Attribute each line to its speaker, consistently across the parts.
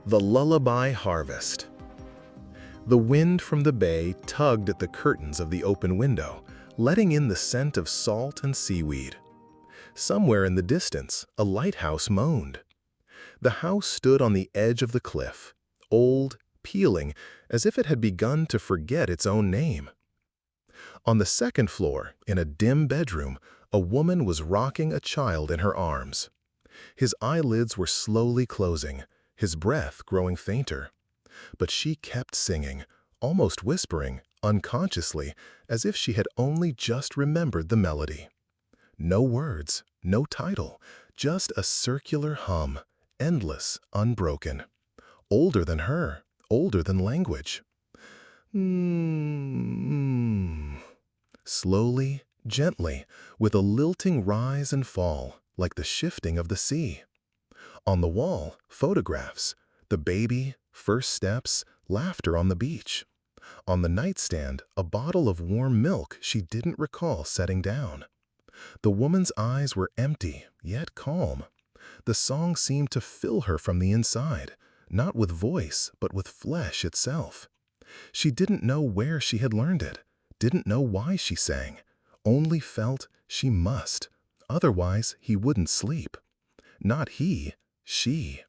Speaker 1: The Lullaby Harvest. The wind from the bay tugged at the curtains of the open window, letting in the scent of salt and seaweed. Somewhere in the distance, a lighthouse moaned. The house stood on the edge of the cliff, old, peeling, as if it had begun to forget its own name. On the second floor, in a dim bedroom, a woman was rocking a child in her arms. His eyelids were slowly closing, his breath growing fainter. But she kept singing, almost whispering, unconsciously, as if she had only just remembered the melody. No words, no title, just a circular hum, endless, unbroken. Older than her, older than language. Slowly, gently, with a lilting rise and fall, like the shifting of the sea. On the wall, photographs, the baby, first steps, laughter on the beach. On the nightstand, a bottle of warm milk she didn't recall setting down. The woman's eyes were empty, yet calm. The song seemed to fill her from the inside, not with voice, but with flesh itself. She didn't know where she had learned it, didn't know why she sang, only felt she must. Otherwise, he wouldn't sleep. Not he, she.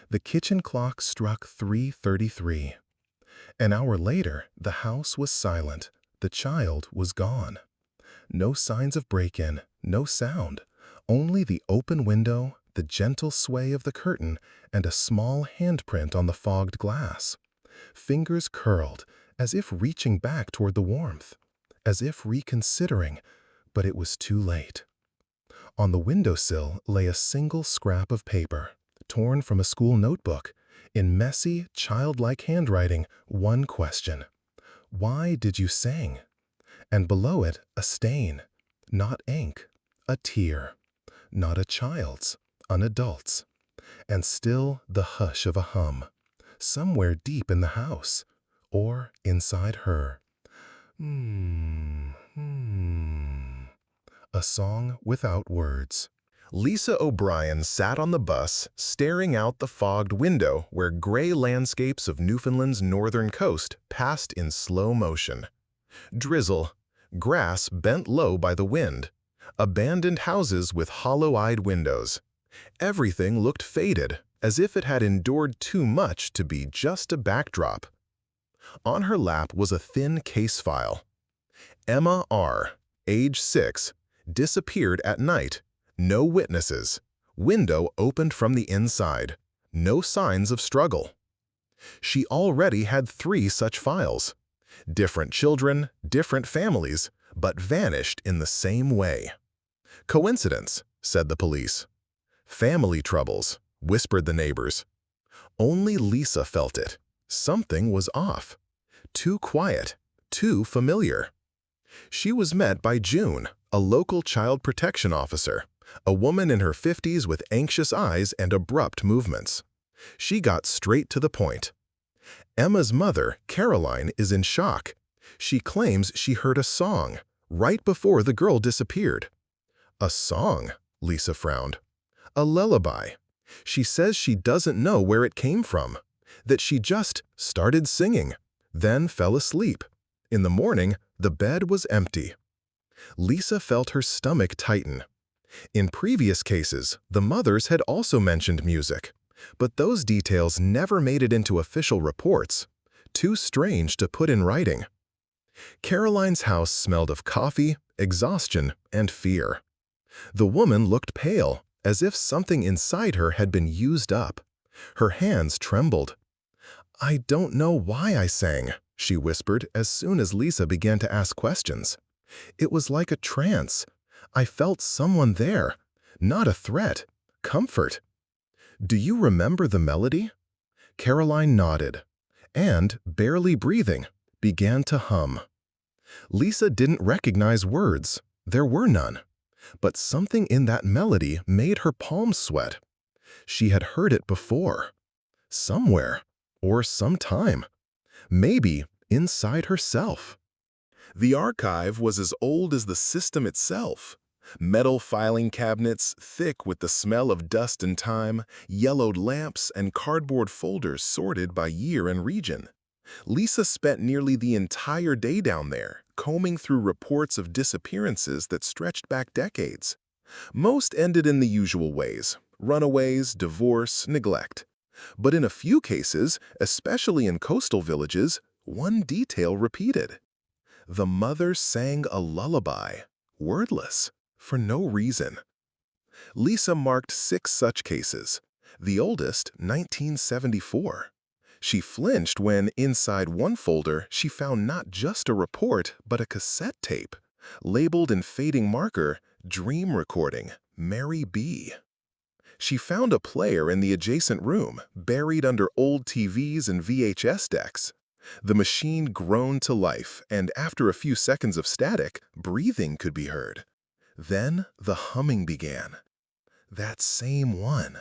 Speaker 1: The kitchen clock struck 3:33. An hour later, the house was silent. The child was gone. No signs of break-in, no sound, only the open window, the gentle sway of the curtain, and a small handprint on the fogged glass. Fingers curled, as if reaching back toward the warmth, as if reconsidering, but it was too late. On the windowsill lay a single scrap of paper, torn from a school notebook. In messy, childlike handwriting, one question. Why did you sing? And below it, a stain. Not ink, a tear. Not a child's, an adult's. And still the hush of a hum, somewhere deep in the house, or inside her. A song without words. Lisa O'Brien sat on the bus, staring out the fogged window where gray landscapes of Newfoundland's northern coast passed in slow motion. Drizzle, grass bent low by the wind, abandoned houses with hollow-eyed windows. Everything looked faded, as if it had endured too much to be just a backdrop. On her lap was a thin case file. Emma R., age 6, disappeared at night. No witnesses. Window opened from the inside. No signs of struggle. She already had 3 such files. Different children, different families, but vanished in the same way. Coincidence, said the police. Family troubles, whispered the neighbors. Only Lisa felt it. Something was off. Too quiet, too familiar. She was met by June, a local child protection officer, a woman in her 50s with anxious eyes and abrupt movements. She got straight to the point. Emma's mother, Caroline, is in shock. She claims she heard a song right before the girl disappeared. A song? Lisa frowned. A lullaby. She says she doesn't know where it came from, that she just started singing, then fell asleep. In the morning, the bed was empty. Lisa felt her stomach tighten. In previous cases, the mothers had also mentioned music, but those details never made it into official reports. Too strange to put in writing. Caroline's house smelled of coffee, exhaustion, and fear. The woman looked pale, as if something inside her had been used up. Her hands trembled. "I don't know why I sang," she whispered as soon as Lisa began to ask questions. "It was like a trance. I felt someone there. Not a threat. Comfort." "Do you remember the melody?" Caroline nodded, and, barely breathing, began to hum. Lisa didn't recognize words. There were none. But something in that melody made her palms sweat. She had heard it before. Somewhere, or sometime. Maybe inside herself. The archive was as old as the system itself. Metal filing cabinets, thick with the smell of dust and time, yellowed lamps, and cardboard folders sorted by year and region. Lisa spent nearly the entire day down there, combing through reports of disappearances that stretched back decades. Most ended in the usual ways: runaways, divorce, neglect. But in a few cases, especially in coastal villages, one detail repeated. The mother sang a lullaby, wordless, for no reason. Lisa marked 6 such cases, the oldest 1974. She flinched when, inside one folder, she found not just a report, but a cassette tape, labeled in fading marker, "Dream Recording, Mary B." She found a player in the adjacent room, buried under old TVs and VHS decks. The machine groaned to life, and after a few seconds of static, breathing could be heard. Then the humming began. That same one.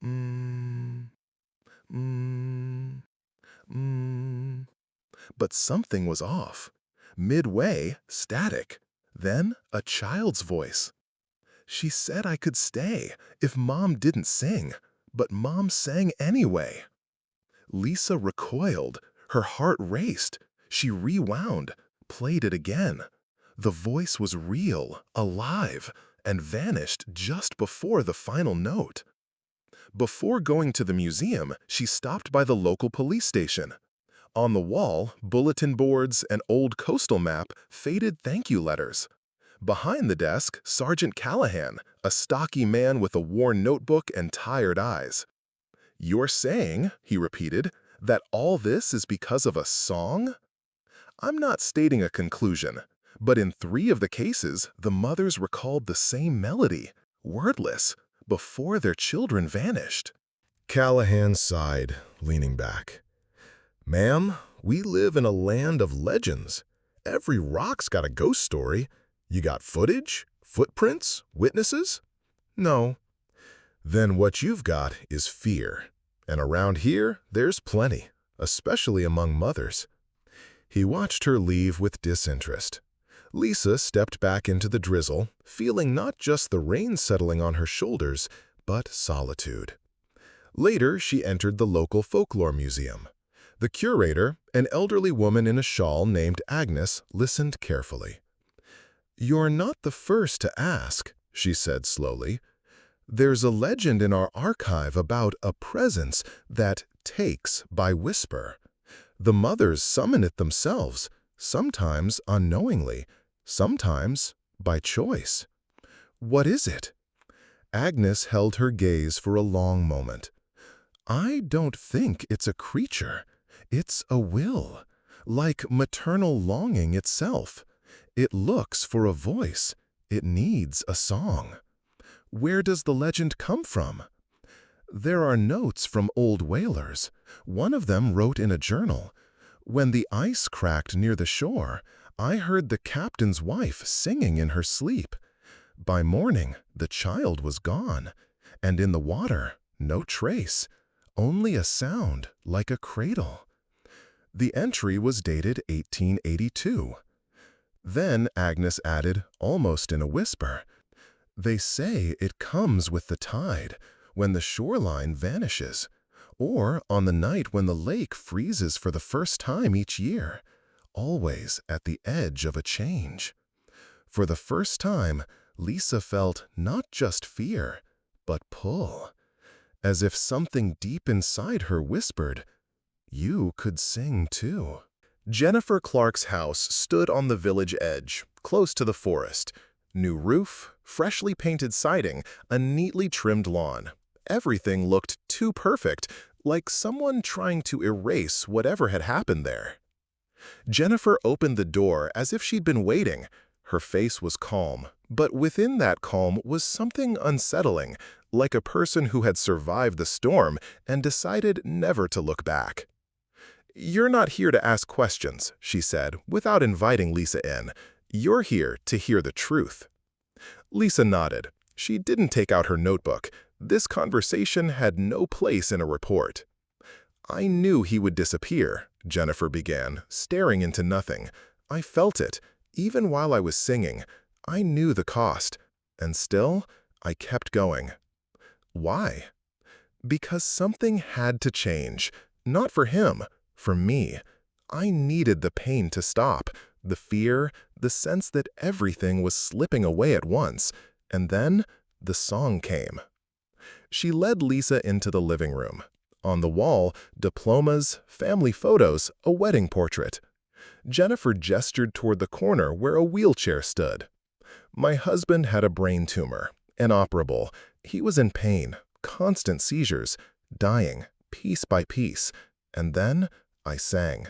Speaker 1: Mm, mm, mm. But something was off. Midway, static. Then a child's voice. She said I could stay if Mom didn't sing, but Mom sang anyway. Lisa recoiled. Her heart raced. She rewound, played it again. The voice was real, alive, and vanished just before the final note. Before going to the museum, she stopped by the local police station. On the wall, bulletin boards, an old coastal map, faded thank you letters. Behind the desk, Sergeant Callahan, a stocky man with a worn notebook and tired eyes. "You're saying," he repeated, "that all this is because of a song?" I'm not stating a conclusion, but in 3 of the cases, the mothers recalled the same melody, wordless, before their children vanished. Callahan sighed, leaning back. "Ma'am, we live in a land of legends. Every rock's got a ghost story. You got footage, footprints, witnesses? No. Then what you've got is fear. And around here, there's plenty, especially among mothers." He watched her leave with disinterest. Lisa stepped back into the drizzle, feeling not just the rain settling on her shoulders, but solitude. Later, she entered the local folklore museum. The curator, an elderly woman in a shawl named Agnes, listened carefully. "You're not the first to ask," she said slowly. "There's a legend in our archive about a presence that takes by whisper. The mothers summon it themselves, sometimes unknowingly, sometimes by choice. What is it?" Agnes held her gaze for a long moment. "I don't think it's a creature. It's a will, like maternal longing itself. It looks for a voice. It needs a song." "Where does the legend come from?" "There are notes from old whalers. One of them wrote in a journal, 'When the ice cracked near the shore, I heard the captain's wife singing in her sleep. By morning, the child was gone, and in the water, no trace, only a sound like a cradle.'" The entry was dated 1882. Then Agnes added, almost in a whisper, "They say it comes with the tide, when the shoreline vanishes, or on the night when the lake freezes for the first time each year, always at the edge of a change." For the first time, Lisa felt not just fear, but pull, as if something deep inside her whispered, "You could sing too." Jennifer Clark's house stood on the village edge, close to the forest. New roof, freshly painted siding, a neatly trimmed lawn. Everything looked too perfect, like someone trying to erase whatever had happened there. Jennifer opened the door as if she'd been waiting. Her face was calm, but within that calm was something unsettling, like a person who had survived the storm and decided never to look back. "You're not here to ask questions," she said, without inviting Lisa in. "You're here to hear the truth." Lisa nodded. She didn't take out her notebook. This conversation had no place in a report. "I knew he would disappear," Jennifer began, staring into nothing. "I felt it, even while I was singing. I knew the cost, and still, I kept going. Why? Because something had to change. Not for him, for me. I needed the pain to stop, the fear, the sense that everything was slipping away at once. And then, the song came. She led Lisa into the living room. On the wall, diplomas, family photos, a wedding portrait. Jennifer gestured toward the corner where a wheelchair stood. My husband had a brain tumor, inoperable. He was in pain, constant seizures, dying, piece by piece. And then I sang.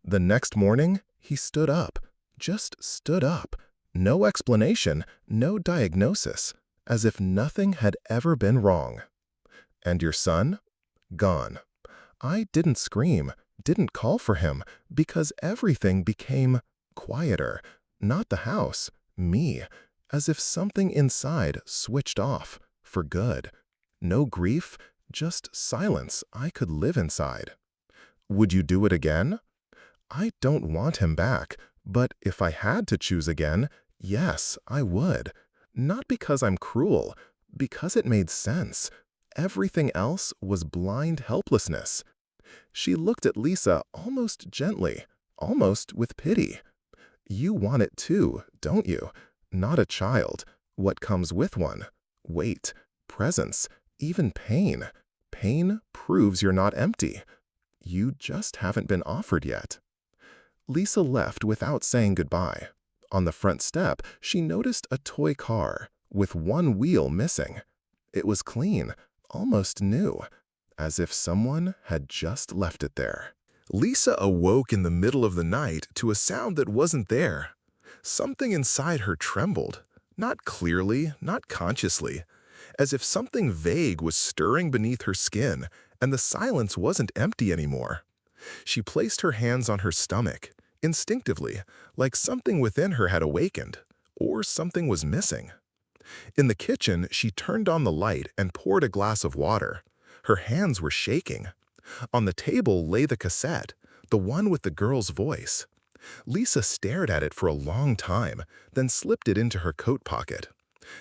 Speaker 1: The next morning, he stood up, just stood up. No explanation, no diagnosis, as if nothing had ever been wrong. And your son? Gone. I didn't scream, didn't call for him, because everything became quieter. Not the house, me, as if something inside switched off, for good. No grief, just silence I could live inside. Would you do it again? I don't want him back, but if I had to choose again, yes, I would. Not because I'm cruel, because it made sense. Everything else was blind helplessness. She looked at Lisa almost gently, almost with pity. You want it too, don't you? Not a child. What comes with one? Weight, presence, even pain. Pain proves you're not empty. You just haven't been offered yet. Lisa left without saying goodbye. On the front step, she noticed a toy car, with one wheel missing. It was clean, almost new, as if someone had just left it there. Lisa awoke in the middle of the night to a sound that wasn't there. Something inside her trembled, not clearly, not consciously, as if something vague was stirring beneath her skin, and the silence wasn't empty anymore. She placed her hands on her stomach, instinctively, like something within her had awakened, or something was missing. In the kitchen, she turned on the light and poured a glass of water. Her hands were shaking. On the table lay the cassette, the one with the girl's voice. Lisa stared at it for a long time, then slipped it into her coat pocket.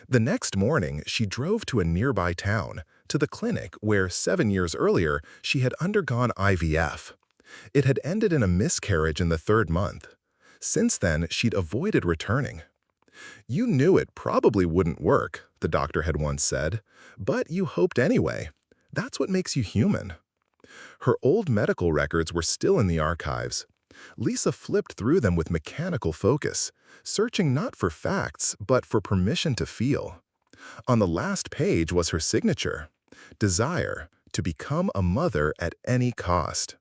Speaker 1: The next morning, she drove to a nearby town, to the clinic where 7 years earlier she had undergone IVF. It had ended in a miscarriage in the 3rd month. Since then, she'd avoided returning. You knew it probably wouldn't work, the doctor had once said, but you hoped anyway. That's what makes you human. Her old medical records were still in the archives. Lisa flipped through them with mechanical focus, searching not for facts, but for permission to feel. On the last page was her signature: desire to become a mother at any cost.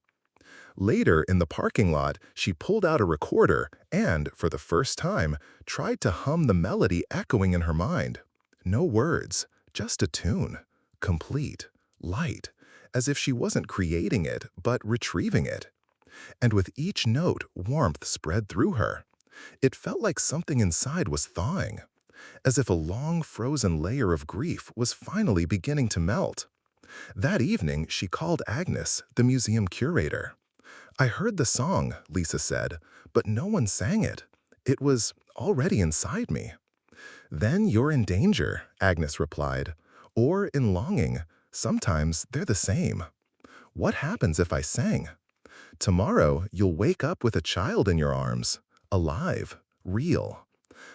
Speaker 1: Later, in the parking lot, she pulled out a recorder and, for the first time, tried to hum the melody echoing in her mind. No words, just a tune. Complete, light, as if she wasn't creating it, but retrieving it. And with each note, warmth spread through her. It felt like something inside was thawing, as if a long frozen layer of grief was finally beginning to melt. That evening, she called Agnes, the museum curator. I heard the song, Lisa said, but no one sang it. It was already inside me. Then you're in danger, Agnes replied, or in longing. Sometimes they're the same. What happens if I sang? Tomorrow, you'll wake up with a child in your arms, alive, real.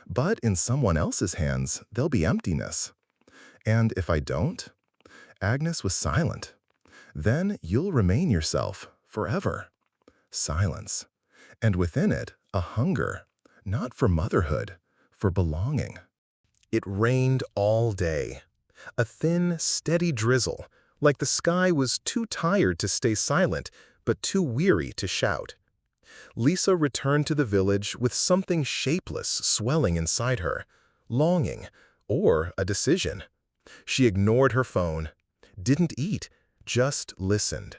Speaker 1: But in someone else's hands, there'll be emptiness. And if I don't? Agnes was silent. Then you'll remain yourself forever. Silence. And within it, a hunger, not for motherhood, for belonging. It rained all day. A thin, steady drizzle, like the sky was too tired to stay silent, but too weary to shout. Lisa returned to the village with something shapeless swelling inside her, longing, or a decision. She ignored her phone, didn't eat, just listened.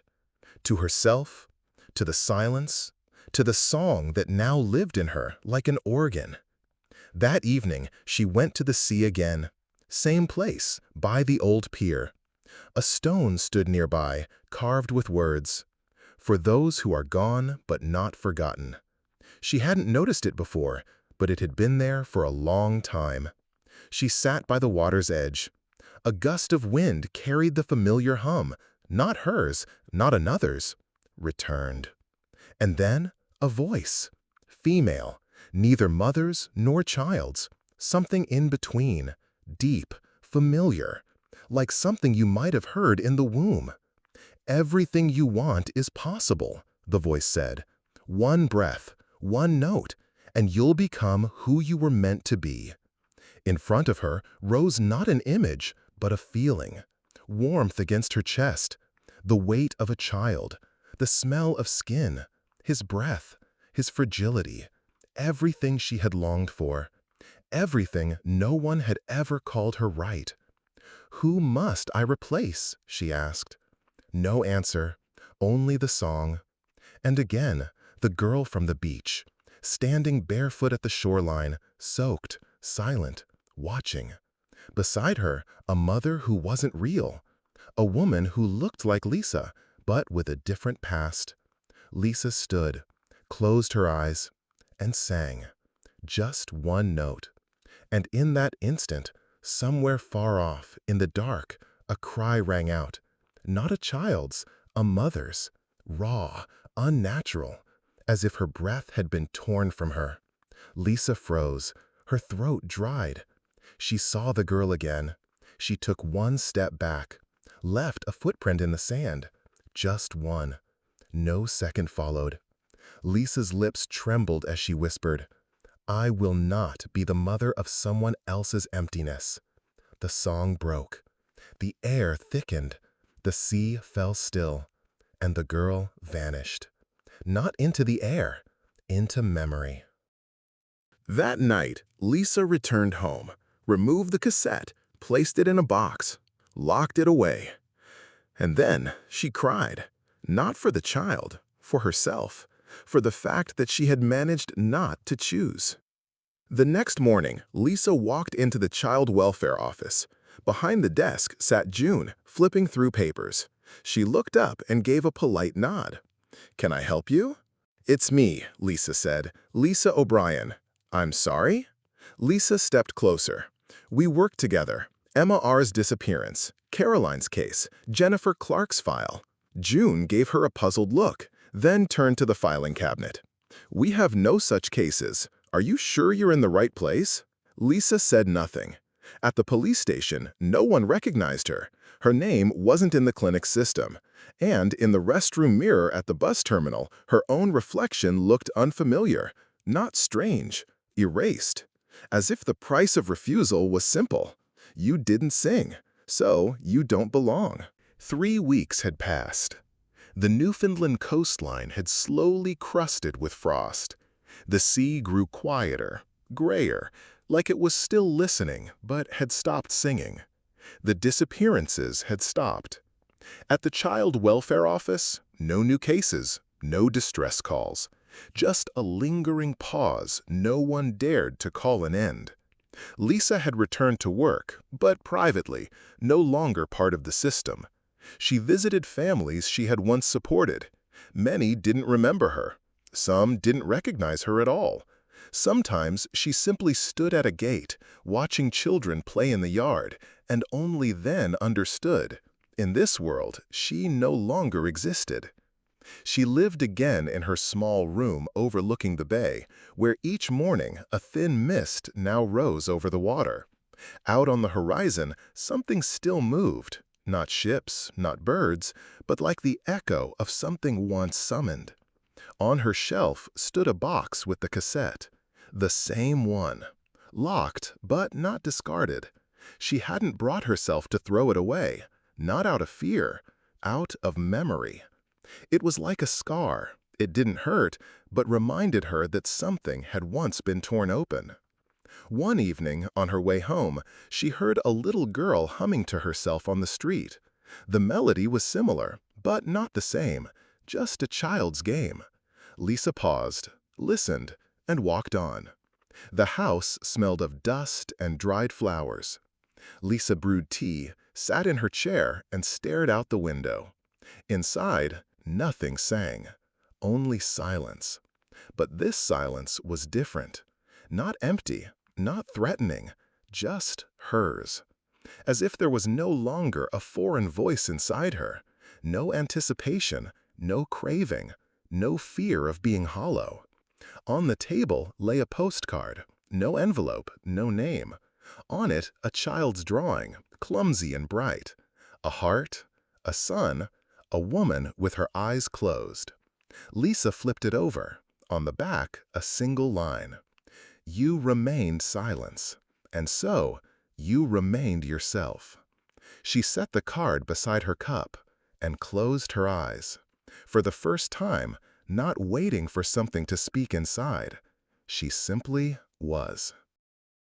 Speaker 1: To herself, to the silence, to the song that now lived in her like an organ. That evening, she went to the sea again. Same place, by the old pier. A stone stood nearby, carved with words, "For those who are gone but not forgotten." She hadn't noticed it before, but it had been there for a long time. She sat by the water's edge. A gust of wind carried the familiar hum, not hers, not another's, returned. And then a voice, female, neither mother's nor child's, something in between, deep, familiar, like something you might have heard in the womb. "Everything you want is possible," the voice said. "One breath, one note, and you'll become who you were meant to be." In front of her rose not an image, but a feeling. Warmth against her chest, the weight of a child, the smell of skin, his breath, his fragility, everything she had longed for, everything no one had ever called her right. "Who must I replace?" she asked. No answer, only the song. And again, the girl from the beach, standing barefoot at the shoreline, soaked, silent, watching. Beside her, a mother who wasn't real, a woman who looked like Lisa, but with a different past. Lisa stood, closed her eyes, and sang. Just one note. And in that instant, somewhere far off, in the dark, a cry rang out. Not a child's, a mother's, raw, unnatural, as if her breath had been torn from her. Lisa froze, her throat dried. She saw the girl again. She took one step back, left a footprint in the sand. Just one. No second followed. Lisa's lips trembled as she whispered, "I will not be the mother of someone else's emptiness." The song broke. The air thickened. The sea fell still, and the girl vanished. Not into the air, into memory. That night, Lisa returned home, removed the cassette, placed it in a box, locked it away. And then she cried, not for the child, for herself, for the fact that she had managed not to choose. The next morning, Lisa walked into the child welfare office. Behind the desk sat June, flipping through papers. She looked up and gave a polite nod. "Can I help you?" "It's me," Lisa said. "Lisa O'Brien." "I'm sorry?" Lisa stepped closer. "We worked together. Emma R.'s disappearance, Caroline's case, Jennifer Clark's file." June gave her a puzzled look, then turned to the filing cabinet. "We have no such cases. Are you sure you're in the right place?" Lisa said nothing. At the police station, no one recognized her. Her name wasn't in the clinic's system. And in the restroom mirror at the bus terminal, her own reflection looked unfamiliar, not strange, erased. As if the price of refusal was simple. You didn't sing, so you don't belong. 3 weeks had passed. The Newfoundland coastline had slowly crusted with frost. The sea grew quieter, grayer, like it was still listening but had stopped singing. The disappearances had stopped. At the child welfare office, no new cases, no distress calls. Just a lingering pause no one dared to call an end. Lisa had returned to work, but privately, no longer part of the system. She visited families she had once supported. Many didn't remember her. Some didn't recognize her at all. Sometimes she simply stood at a gate, watching children play in the yard, and only then understood. In this world, she no longer existed. She lived again in her small room overlooking the bay, where each morning a thin mist now rose over the water. Out on the horizon, something still moved, not ships, not birds, but like the echo of something once summoned. On her shelf stood a box with the cassette. The same one. Locked, but not discarded. She hadn't brought herself to throw it away, not out of fear, out of memory. It was like a scar. It didn't hurt, but reminded her that something had once been torn open. One evening, on her way home, she heard a little girl humming to herself on the street. The melody was similar, but not the same, just a child's game. Lisa paused, listened, and walked on. The house smelled of dust and dried flowers. Lisa brewed tea, sat in her chair, and stared out the window. Inside, nothing sang, only silence. But this silence was different. Not empty, not threatening, just hers. As if there was no longer a foreign voice inside her, no anticipation, no craving, no fear of being hollow. On the table lay a postcard, no envelope, no name. On it, a child's drawing, clumsy and bright. A heart, a sun, a woman with her eyes closed. Lisa flipped it over. On the back, a single line. You remained silence, and so you remained yourself. She set the card beside her cup and closed her eyes. For the first time, not waiting for something to speak inside, she simply was.